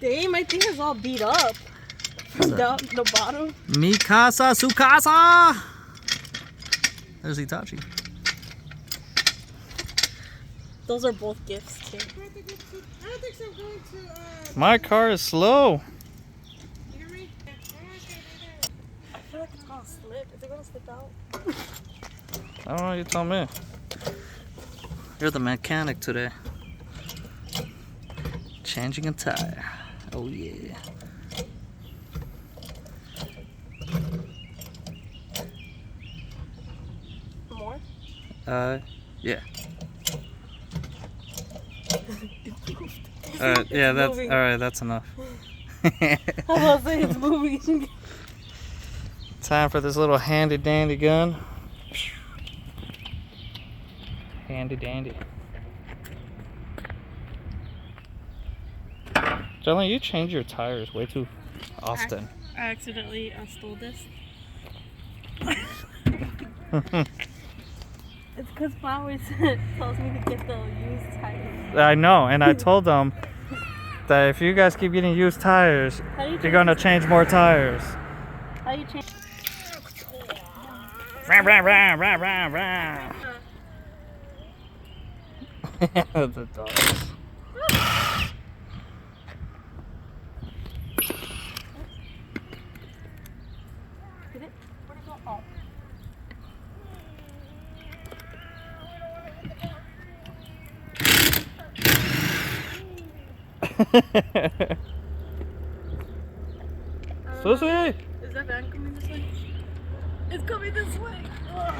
Dang, my thing is all beat up. From down the bottom. Mikasa Sukasa! There's Itachi. Those are both gifts too. I don't think so. I'm going to. My car is slow. You hear me? I feel like it's gonna slip. Is it gonna slip out? I don't know, you tell me. You're the mechanic today. Changing a tire. Oh yeah. More? Yeah. Yeah, that's moving. alright, that's enough. I was saying it's moving. Time for this little handy dandy gun. Handy dandy. Jolene, you change your tires way too often. I accidentally stole this. It's because Pa always tells me to get the used tires. I know, and I told them that if you guys keep getting used tires, How do you you're gonna change more tires. How do you change? Rah, rah, rah, rah, rah, rah. The dogs. Did it? Where'd it go? Oh. Susie! Is that van coming this way? It's coming this way. Ugh.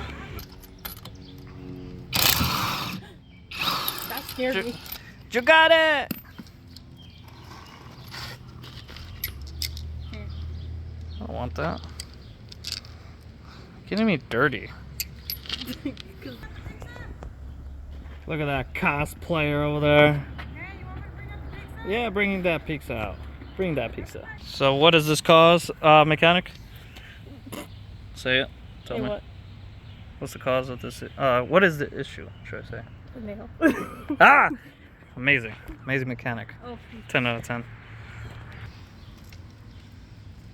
That scared me. You got it! Here. I don't want that. Getting me dirty. Look at that cosplayer over there. Yeah, bringing that pizza out. Bring that pizza. So what does this cause, mechanic? Say it. Tell Hey, me. what? What's the cause of this? What is the issue, should I say? The nail. Ah! Amazing. Amazing mechanic. Oh, 10 out of 10.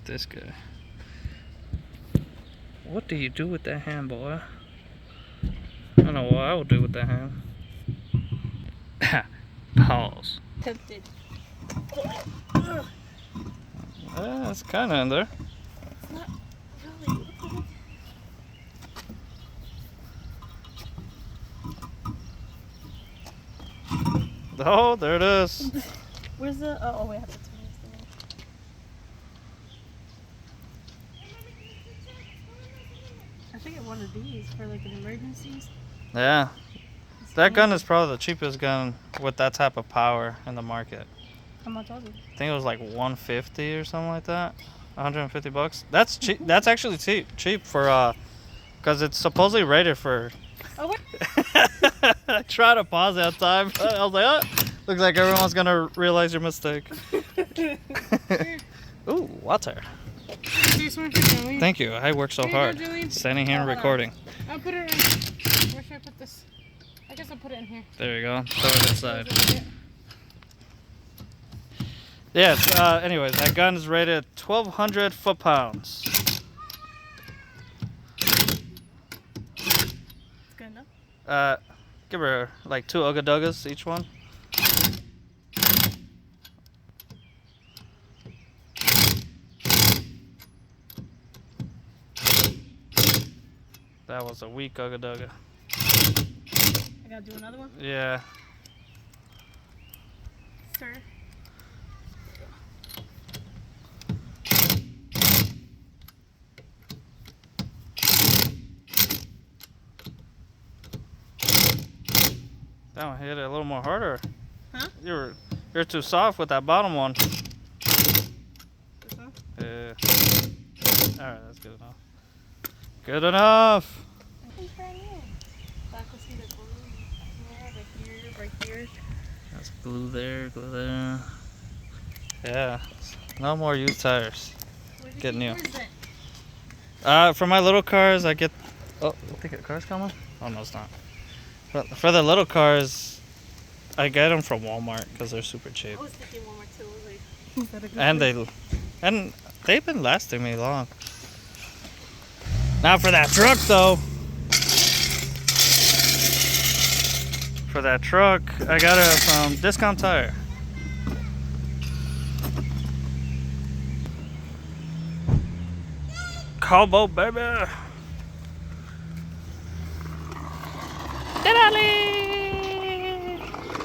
This guy. What do you do with that hand, boy? I don't know what I would do with that hand. Pause. tempted. It's kind of in there. Not really. Oh, there it is. Where's the? Oh wait, I have to turn this thing. I should get one of these for like an emergencies. Yeah. That gun is probably the cheapest gun with that type of power in the market. How much was it? I think it was like 150 or something like that. 150 bucks. That's cheap. That's actually cheap for because it's supposedly rated for. Oh wait. I tried to pause that time. I was like, oh, looks like everyone's gonna realize your mistake. Ooh, water. Here's one for Joey. Thank you. I worked so Here you hard. go, Julie. Standing here and Hold on. recording. I'll put it in. Where should I put this? I guess I'll put it in here. There you go. Throw it inside. Yes. Anyways, that gun is rated 1,200 foot-pounds. It's good enough. Give her like 2 Ugga each one. That was a weak Ugga. I gotta do another one, Yeah. sir. That one hit it a little more harder. Huh? You're too soft with that bottom one. This one? Yeah. Alright, that's good enough. Good enough. It's brand new. So I can see the glue here, right here. That's glue there, glue there. Yeah. No more used tires. Where'd you Get get new. yours then? For my little cars, I get. Oh, I think the car's coming. Oh no, it's not. But for the little cars, I get them from Walmart because they're super cheap. I was thinking one more too. I was like, Is that a good And thing? they've been lasting me long. Now for that truck though. For that truck, I got it from Discount Tire. Cowboy baby. Denali!